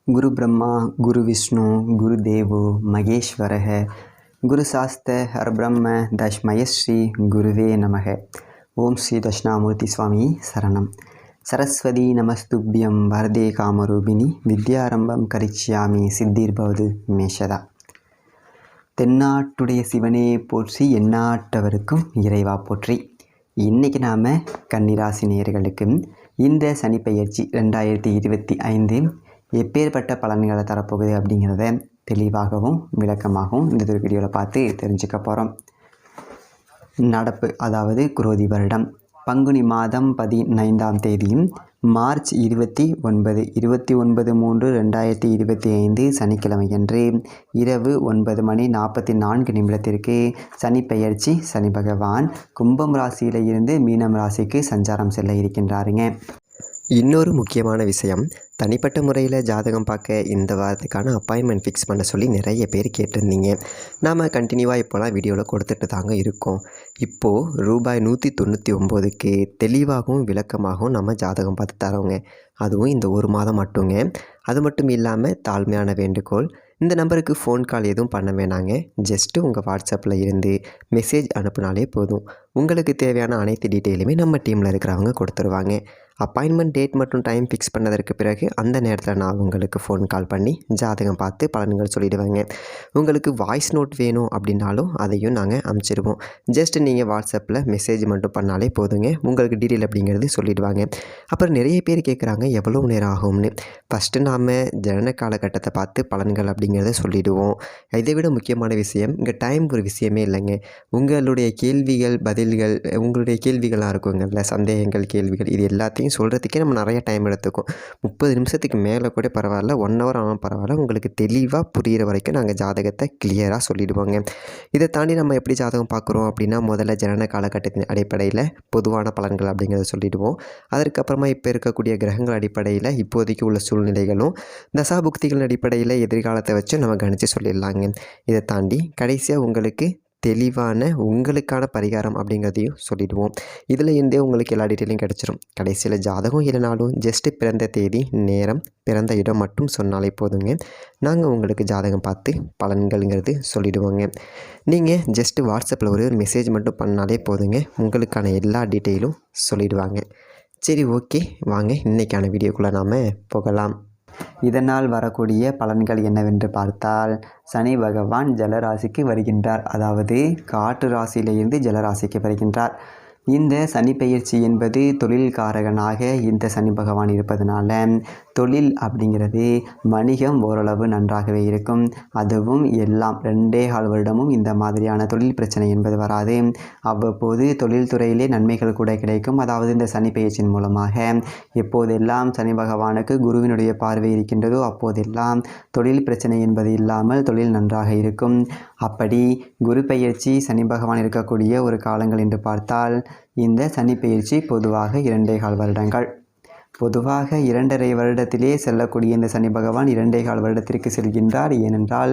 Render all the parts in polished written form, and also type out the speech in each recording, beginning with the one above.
गुरु ब्रह्मा गुरु विष्णु गुरुदेवो महेश्वरः गुरुशास्त्र परब्रह्म तस्मै श्री गुरुवे नमः। ओम श्री दक्षिणामूर्ति स्वामी शरणम। सरस्वती नमस्तुभ्यं वरदे कामरूपिणी विद्यारंभं करिष्यामि सिद्धिर्भवतु मे सदा। தென்னாட்டுடைய சிவனே போற்றி, எந்நாட்டவருக்கும் இறைவா போற்றி. இன்றைக்கி நாம் கன்னிராசி நேயர்களுக்கு இந்த சனிப்பெயர்ச்சி 2025 எப்பேற்பட்ட பலன்களை தரப்போகுது அப்படிங்கிறத தெளிவாகவும் விளக்கமாகவும் இந்த ஒரு வீடியோவில் பார்த்து தெரிஞ்சுக்க போகிறோம். நடப்பு, அதாவது குரோதி வருடம் பங்குனி மாதம் 15ஆம் தேதியும் மார்ச் 29/3/2025 சனிக்கிழமையன்று இரவு 9:44 சனிப்பெயர்ச்சி சனி பகவான் கும்பம் ராசியில் இருந்து மீனம் ராசிக்கு சஞ்சாரம் செல்ல இருக்கின்றாருங்க. இன்னொரு முக்கியமான விஷயம், தனிப்பட்ட முறையில் ஜாதகம் பார்க்க இந்த வாரத்துக்கான அப்பாயின்மெண்ட் ஃபிக்ஸ் பண்ண சொல்லி நிறைய பேர் கேட்டிருந்தீங்க. நாம் கண்டினியூவாக இப்போலாம் வீடியோவில் கொடுத்துட்டு தாங்க இருக்கோம். இப்போது ரூபாய் 199க்கு தெளிவாகவும் விளக்கமாகவும் நம்ம ஜாதகம் பார்த்து தரோங்க. அதுவும் இந்த ஒரு மாதம் மட்டுங்க. அது மட்டும் இல்லாமல் தாழ்மையான வேண்டுகோள், இந்த நம்பருக்கு ஃபோன் கால் எதுவும் பண்ண வேணாங்க. ஜஸ்ட்டு உங்கள் வாட்ஸ்அப்பில் இருந்து மெசேஜ் அனுப்புனாலே போதும். உங்களுக்கு தேவையான அனைத்து டீட்டெயிலுமே நம்ம டீமில் இருக்கிறவங்க கொடுத்துருவாங்க. அப்பாயின்மெண்ட் டேட் மற்றும் டைம் ஃபிக்ஸ் பண்ணதற்கு பிறகு அந்த நேரத்தில் நான் உங்களுக்கு ஃபோன் கால் பண்ணி ஜாதகம் பார்த்து பலன்கள் சொல்லிவிடுவேங்க. உங்களுக்கு வாய்ஸ் நோட் வேணும் அப்படின்னாலும் அதையும் நாங்கள் அனுப்பிச்சிடுவோம். ஜஸ்ட் நீங்கள் வாட்ஸ்அப்பில் மெசேஜ் மட்டும் பண்ணாலே போதுங்க. உங்களுக்கு டீட்டெயில் அப்படிங்கிறது சொல்லிவிடுவாங்க. அப்புறம் நிறைய பேர் கேட்குறாங்க எவ்வளோ நேரம் ஆகும்னு. ஃபஸ்ட்டு நாம் ஜனன காலகட்டத்தை பார்த்து பலன்கள் அப்படிங்கிறத சொல்லிவிடுவோம். இதை விட முக்கியமான விஷயம், இங்கே டைம் ஒரு விஷயமே இல்லைங்க. உங்களுடைய கேள்விகள் பதில்கள், உங்களுடைய கேள்விகளாக இருக்குங்கள்ல, சந்தேகங்கள் கேள்விகள், இது எல்லாத்தையும் சொல்கிறதுக்கே நம்ம நிறைய டைம் எடுத்துக்கும். 30 நிமிஷத்துக்கு மேலே கூட பரவாயில்ல, 1 ஹவர் ஆனால் பரவாயில்ல, உங்களுக்கு தெளிவாக புரிகிற வரைக்கும் நாங்கள் ஜாதகத்தை கிளியராக சொல்லிவிடுவோங்க. இதை தாண்டி நம்ம எப்படி ஜாதகம் பார்க்குறோம் அப்படின்னா, முதல்ல ஜனன காலகட்டத்தின் அடிப்படையில் பொதுவான பலன்கள் அப்படிங்கிறத சொல்லிவிடுவோம். அதற்கப்புறமா இப்போ இருக்கக்கூடிய கிரகங்கள் அடிப்படையில் இப்போதைக்கு உள்ள சூழ்நிலைகளும் தசாபுக்திகளின் அடிப்படையில் எதிர்காலத்தை வச்சு நம்ம கணித்து சொல்லிடலாங்க. இதை தாண்டி கடைசியாக உங்களுக்கு தெளிவான உங்களுக்கான பரிகாரம் அப்படிங்கிறதையும் சொல்லிவிடுவோம். இதில் இருந்தே உங்களுக்கு எல்லா டீட்டெயிலும் கிடச்சிரும். கடைசியில் ஜாதகம் இல்லைனாலும் ஜஸ்ட்டு பிறந்த தேதி, நேரம், பிறந்த இடம் மட்டும் சொன்னாலே போதுங்க. நாங்கள் உங்களுக்கு ஜாதகம் பார்த்து பலன்கள்ங்கிறது சொல்லிவிடுவோங்க. நீங்கள் ஜஸ்ட்டு வாட்ஸ்அப்பில் ஒரு மெசேஜ் மட்டும் பண்ணாலே போதுங்க. உங்களுக்கான எல்லா டீட்டெயிலும் சொல்லிவிடுவாங்க. சரி, ஓகே, வாங்க இன்றைக்கான வீடியோக்குள்ளே நாம் போகலாம். இதனால் வரக்கூடிய பலன்கள் என்னவென்று பார்த்தால், சனி பகவான் ஜலராசிக்கு வருகின்றார். அதாவது காற்று ராசியிலிருந்து ஜலராசிக்கு வருகின்றார். இந்த சனி பெயர்ச்சி என்பது தொழில்காரகனாக இந்த சனி பகவான் இருப்பதனால தொழில் அப்படிங்கிறது வணிகம் ஓரளவு நன்றாகவே இருக்கும். அதுவும் எல்லாம் 2.25 வருடமும் இந்த மாதிரியான தொழில் பிரச்சனை என்பது வராது. அவ்வப்போது தொழில்துறையிலே நன்மைகள் கூட கிடைக்கும். அதாவது இந்த சனி பெயர்ச்சியின் மூலமாக எப்போதெல்லாம் சனி பகவானுக்கு குருவினுடைய பார்வை இருக்கின்றதோ அப்போதெல்லாம் தொழில் பிரச்சனை என்பது இல்லாமல் தொழில் நன்றாக இருக்கும். அப்படி குரு பெயர்ச்சி சனி பகவான் இருக்கக்கூடிய ஒரு காலங்கள் என்று பார்த்தால், இந்த சனி பெயர்ச்சி பொதுவாக 2.25 வருடங்கள். பொதுவாக 2.5 வருடத்திலே செல்லக்கூடிய இந்த சனி பகவான் 2.25 வருடத்திற்கு செல்கின்றார். ஏனென்றால்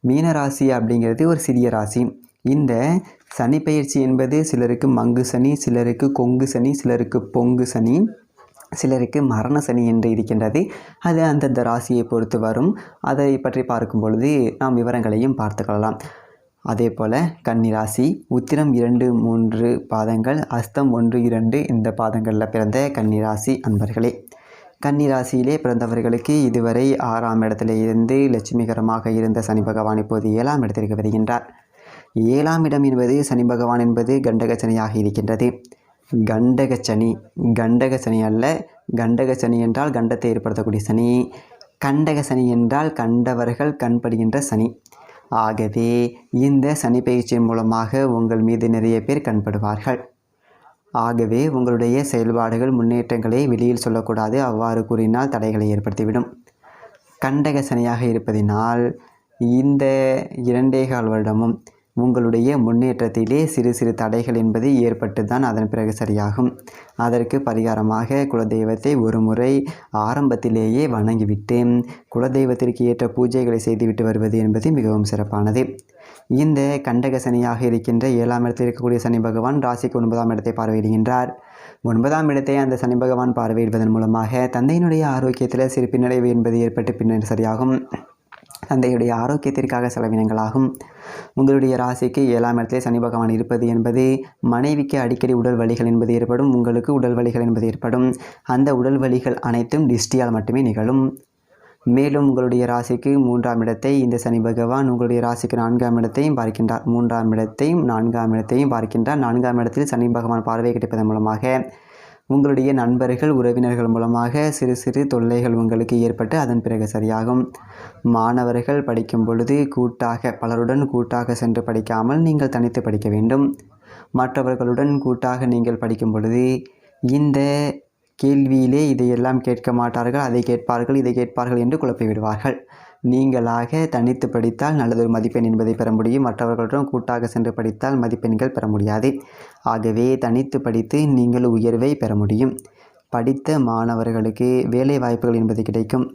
மீனராசி அப்படிங்கிறது ஒரு சிறிய ராசி. இந்த சனி பெயர்ச்சி என்பது சிலருக்கு மங்கு சனி, சிலருக்கு கொங்கு சனி, சிலருக்கு பொங்கு சனி, சிலருக்கு மரண சனி என்று இருக்கின்றது. அது அந்தந்த ராசியை பொறுத்து வரும். அதை பற்றி பார்க்கும் பொழுது நாம் விவரங்களையும் பார்த்துக்கொள்ளலாம். அதே போல் கன்னிராசி உத்திரம் 2, 3 பாதங்கள், அஸ்தம் 1, 2 இந்த பாதங்களில் பிறந்த கன்னிராசி அன்பர்களே, கன்னிராசியிலே பிறந்தவர்களுக்கு இதுவரை 6ஆம் இடத்துல இருந்து லட்சுமிகரமாக இருந்த சனி பகவான் இப்போது 7ஆம் இடத்திற்கு வருகின்றார். 7ஆம் இடம் என்பது சனி பகவான் என்பது கண்டக சனியாக இருக்கின்றது. கண்டக சனி, கண்டக சனி அல்ல. கண்டக சனி என்றால் கண்டத்தை ஏற்படுத்தக்கூடிய சனி. கண்டக சனி என்றால் கண்டவர்கள் கண்படுகின்ற சனி. ஆகவே இந்த சனி பயிற்சியின் மூலமாக உங்கள் மீது நிறைய பேர் கண்படுவார்கள். ஆகவே உங்களுடைய செயல்பாடுகள் முன்னேற்றங்களை வெளியில் சொல்லக்கூடாது. அவ்வாறு கூறினால் தடைகளை ஏற்படுத்திவிடும். கண்டக சனியாக இருப்பதினால் இந்த 2.25 வருடமும் உங்களுடைய முன்னேற்றத்திலே சிறு சிறு தடைகள் என்பது ஏற்பட்டு தான் அதன் பிறகு சரியாகும். அதற்கு பரிகாரமாக குலதெய்வத்தை ஒரு முறை ஆரம்பத்திலேயே வணங்கிவிட்டு குலதெய்வத்திற்கு ஏற்ற பூஜைகளை செய்துவிட்டு வருவது என்பது மிகவும் சிறப்பானது. இந்த கண்டக சனியாக இருக்கின்ற 7ஆம் இடத்தில் இருக்கக்கூடிய சனி பகவான் ராசிக்கு 9ஆம் இடத்தை பார்வையிடுகின்றார். 9ஆம் இடத்தை அந்த சனி பகவான் பார்வையிடுவதன் மூலமாக தந்தையினுடைய ஆரோக்கியத்தில் சிறு பின்னடைவு என்பது ஏற்பட்டு பின்னர் சரியாகும். தந்தையுடைய ஆரோக்கியத்திற்காக செலவினங்களாகும். உங்களுடைய ராசிக்கு 7ஆம் இடத்திலே சனி பகவான் இருப்பது என்பது மனைவிக்கு அடிக்கடி உடல் வலிகள் என்பது ஏற்படும். உங்களுக்கு உடல் வலிகள் என்பது ஏற்படும். அந்த உடல் வலிகள் அனைத்தும் திஷ்டியால் மட்டுமே நிகழும். மேலும் உங்களுடைய ராசிக்கு 3ஆம் இடத்தை இந்த சனி பகவான் உங்களுடைய ராசிக்கு 4ஆம் இடத்தையும் பார்க்கின்றார். 3ஆம் இடத்தையும் 4ஆம் இடத்தையும் பார்க்கின்றார். 4ஆம் இடத்தில் சனி பகவான் பார்வை கிடைப்பதன் மூலமாக உங்களுடைய நண்பர்கள் உறவினர்கள் மூலமாக சிறு சிறு தொல்லைகள் உங்களுக்கு ஏற்பட்டு அதன் பிறகு சரியாகும். மாணவர்கள் படிக்கும் பொழுது பலருடன் கூட்டாக சென்று படிக்காமல் நீங்கள் தனித்து படிக்க வேண்டும். மற்றவர்களுடன் கூட்டாக நீங்கள் படிக்கும் பொழுது இந்த கேள்வியிலே இதையெல்லாம் கேட்க மாட்டார்கள், அதை கேட்பார்கள், இதை கேட்பார்கள் என்று குழப்பி விடுவார்கள். நீங்களாக தனித்து படித்தால் நல்லதொரு மதிப்பெண் என்பதை பெற முடியும். மற்றவர்களுடன் கூட்டாக சென்று படித்தால் மதிப்பெண்கள் பெற முடியாது. ஆகவே தனித்து படித்து நீங்கள் உயர்வை பெற முடியும். படித்த மாணவர்களுக்கு வேலை வாய்ப்புகள் என்பது கிடைக்கும்.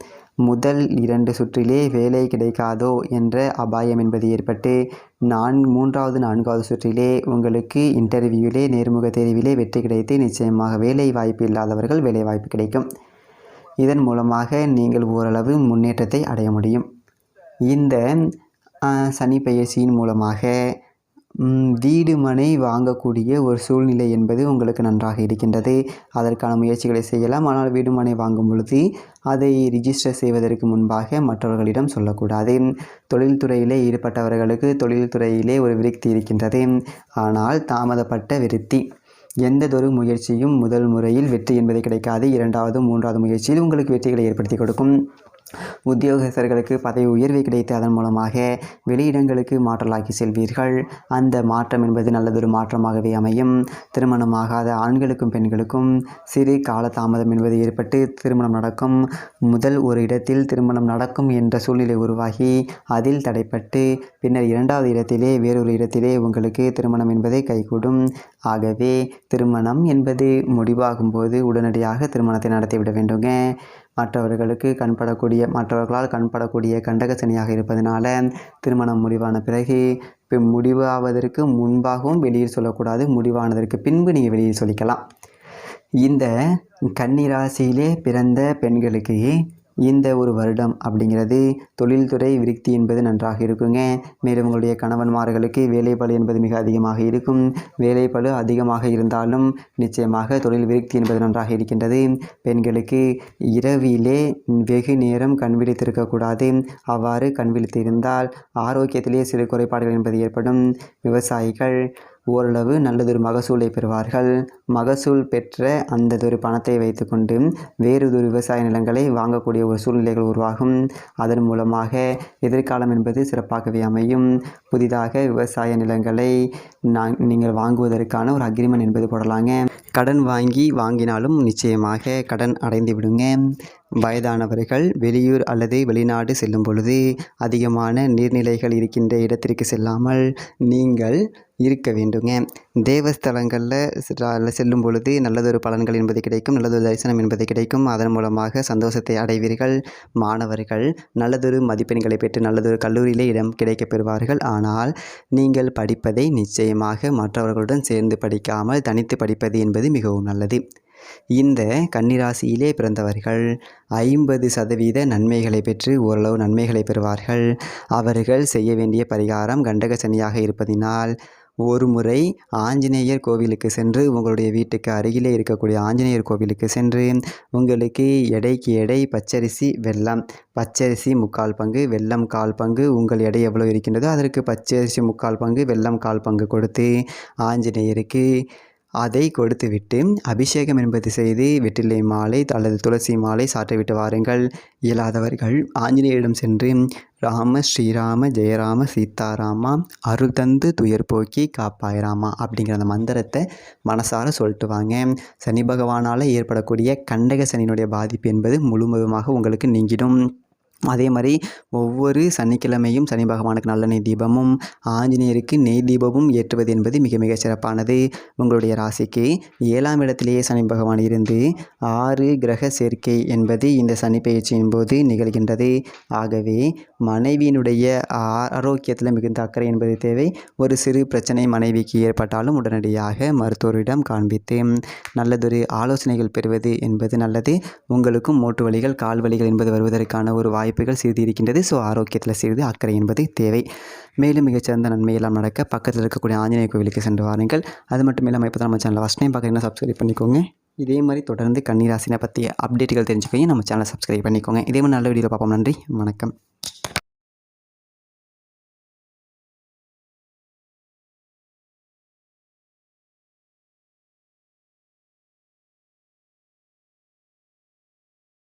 முதல் 2 சுற்றிலே வேலை கிடைக்காதோ என்ற அபாயம் என்பது ஏற்பட்டு 3வது 4வது சுற்றிலே உங்களுக்கு இன்டர்வியூவிலே நேர்முக தேர்விலே வெற்றி கிடைத்து நிச்சயமாக வேலை வாய்ப்பு இல்லாதவர்கள் வேலை வாய்ப்பு கிடைக்கும். இதன் மூலமாக நீங்கள் ஓரளவு முன்னேற்றத்தை அடைய முடியும். இந்த சனி பெயர்ச்சியின் மூலமாக வீடு மனை வாங்கக்கூடிய ஒரு சூழ்நிலை என்பது உங்களுக்கு நன்றாக இருக்கின்றது. அதற்கான முயற்சிகளை செய்யலாம். ஆனால் வீடு மனை வாங்கும் பொழுது அதை ரிஜிஸ்டர் செய்வதற்கு முன்பாக மற்றவர்களிடம் சொல்லக்கூடாது. தொழில்துறையிலே ஈடுபட்டவர்களுக்கு தொழில்துறையிலே ஒரு விருத்தி இருக்கின்றது. ஆனால் தாமதப்பட்ட விருத்தி. எந்ததொரு முயற்சியும் முதல் முறையில் வெற்றி என்பது கிடைக்காது. 2வது 3வது முயற்சியில் உங்களுக்கு வெற்றிகளை ஏற்படுத்தி கொடுக்கும். உத்தியோகஸ்தர்களுக்கு பதவி உயர்வு கிடைத்து அதன் மூலமாக வெளியிடங்களுக்கு மாற்றலாக்கி செல்வீர்கள். அந்த மாற்றம் என்பது நல்லதொரு மாற்றமாகவே அமையும். திருமணமாகாத ஆண்களுக்கும் பெண்களுக்கும் சிறு காலதாமதம் என்பது ஏற்பட்டு திருமணம் நடக்கும். முதல் ஒரு இடத்தில் திருமணம் நடக்கும் என்ற சூழ்நிலை உருவாகி அதில் தடைப்பட்டு பின்னர் 2வது இடத்திலே வேறொரு இடத்திலே உங்களுக்கு திருமணம் என்பதை கைகூடும். ஆகவே திருமணம் என்பது முடிவாகும் போது உடனடியாக திருமணத்தை நடத்திவிட வேண்டுங்க. மற்றவர்களால் கண்படக்கூடிய கண்டக சனியாக இருப்பதனால திருமணம் முடிவான பிறகு முடிவாவதற்கு முன்பாகவும் வெளியில் சொல்லக்கூடாது. முடிவானதற்கு பின்பு நீங்கள் வெளியில் சொல்லிக்கலாம். இந்த கன்னி ராசியிலே பிறந்த பெண்களுக்கு இந்த ஒரு வருடம் அப்படிங்கிறது தொழில்துறை விருத்தி என்பது நன்றாக இருக்குங்க. மேலும் உங்களுடைய கணவன்மார்களுக்கு வேலைப்பளு என்பது மிக அதிகமாக இருக்கும். வேலைப்பளு அதிகமாக இருந்தாலும் நிச்சயமாக தொழில் விருத்தி என்பது நன்றாக இருக்கின்றது. பெண்களுக்கு இரவிலே வெகு நேரம் கண் விழித்திருக்கக்கூடாது. அவ்வாறு கண் விழித்து இருந்தால் ஆரோக்கியத்திலே சிறு குறைபாடுகள் என்பது ஏற்படும். விவசாயிகள் ஓரளவு நல்லதொரு மகசூலை பெறுவார்கள். மகசூல் பெற்ற அந்ததொரு பணத்தை வைத்துக்கொண்டு வேறொரு விவசாய நிலங்களை வாங்கக்கூடிய ஒரு சூழ்நிலைகள் உருவாகும். அதன் மூலமாக எதிர்காலம் என்பது சிறப்பாகவே அமையும். புதிதாக விவசாய நிலங்களை நீங்கள் வாங்குவதற்கான ஒரு அக்ரிமெண்ட் என்பது போடலாங்க. கடன் வாங்கினாலும் நிச்சயமாக கடன் அடைந்து விடுங்க. வயதானவர்கள் வெளியூர் அல்லது வெளிநாடு செல்லும் பொழுது அதிகமான நீர்நிலைகள் இருக்கின்ற இடத்திற்கு செல்லாமல் நீங்கள் இருக்க வேண்டுங்க. தேவஸ்தலங்களில் செல்லும் பொழுது நல்லதொரு பலன்கள் என்பது கிடைக்கும். நல்லதொரு தரிசனம் என்பது கிடைக்கும். அதன் மூலமாக சந்தோஷத்தை அடைவீர்கள். மாணவர்கள் நல்லதொரு மதிப்பெண்களை பெற்று நல்லதொரு கல்லூரியிலே இடம் கிடைக்கப் பெறுவார்கள். ஆனால் நீங்கள் படிப்பதை நிச்சயமாக மற்றவர்களுடன் சேர்ந்து படிக்காமல் தனித்து படிப்பது என்பது மிகவும் நல்லது. இந்த கன்னிராசியிலே பிறந்தவர்கள் 50% நன்மைகளை பெற்று ஓரளவு நன்மைகளை பெறுவார்கள். அவர்கள் செய்ய வேண்டிய பரிகாரம் கண்டக சனியாக இருப்பதினால் ஒரு முறை ஆஞ்சநேயர் கோவிலுக்கு சென்று உங்களுடைய வீட்டுக்கு அருகிலே இருக்கக்கூடிய ஆஞ்சநேயர் கோவிலுக்கு சென்று உங்களுக்கு எடைக்கு எடை பச்சரிசி வெல்லம், பச்சரிசி 3/4 பங்கு, வெல்லம் 1/4 பங்கு, உங்கள் எடை எவ்வளோ இருக்கின்றதோ அதற்கு பச்சரிசி 3/4 பங்கு, வெல்லம் 1/4 பங்கு கொடுத்து ஆஞ்சநேயருக்கு அதை கொடுத்துவிட்டு அபிஷேகம் என்பது செய்து வெற்றிலை மாலை அல்லது துளசி மாலை சாற்றிவிட்டு வாருங்கள். இயலாதவர்கள் ஆஞ்சநேயரிடம் சென்று ராம ஸ்ரீராம ஜெயராம சீதாராமா அருள் தந்து துயர் போக்கி காப்பாயிராமா அப்படிங்கிற அந்த மந்திரத்தை மனசார சொல்லிட்டு வாங்க. சனி பகவானால் ஏற்படக்கூடிய கண்டக சனியினுடைய பாதிப்பு என்பது முழுவதுமாக உங்களுக்கு நீங்கிடும். அதே மாதிரி ஒவ்வொரு சனிக்கிழமையும் சனி பகவானுக்கு நல்லெண்ணெய் தீபமும் ஆஞ்சநேயருக்கு நெய் தீபமும் ஏற்றுவது என்பது மிக மிக சிறப்பானது. உங்களுடைய ராசிக்கு 7ஆம் இடத்திலேயே சனி பகவான் இருந்து 6 கிரக சேர்க்கை என்பது இந்த சனி பயிற்சியின் போது நிகழ்கின்றது. ஆகவே மனைவியினுடைய ஆரோக்கியத்தில் மிகுந்த அக்கறை என்பது தேவை. ஒரு சிறு பிரச்சனை மனைவிக்கு ஏற்பட்டாலும் உடனடியாக மருத்துவரிடம் காண்பித்து நல்லதொரு ஆலோசனைகள் பெறுவது என்பது நல்லது. உங்களுக்கும் மூட்டு வலிகள் கால் வலிகள் என்பது வருவதற்கான ஒரு வாய்ப்புகள் சிறிது இருக்கின்றது. ஸோ ஆரோக்கியத்தில் சிறிது அக்கறை என்பது தேவை. மேலும் மிகச்சிறந்த நன்மையெல்லாம் நடக்க பக்கத்தில் இருக்கக்கூடிய ஆஞ்சநேய கோவிலுக்கு சென்று வாருங்கள். அது மட்டும் இல்லாமல் இப்போ தான் நம்ம சேனலை ஃபஸ்ட் டைம் பார்க்குறீங்கன்னா சப்ஸ்கிரைப் பண்ணிக்கோங்க. இதே மாதிரி தொடர்ந்து கன்னிராசினை பற்றிய அப்டேட்டுகள் தெரிஞ்சுக்கோங்க. நம்ம சேனலை சப்ஸ்கிரைப் பண்ணிக்கோங்க. இதே மாதிரி நல்ல வீடியோவில் பார்ப்போம். நன்றி, வணக்கம்.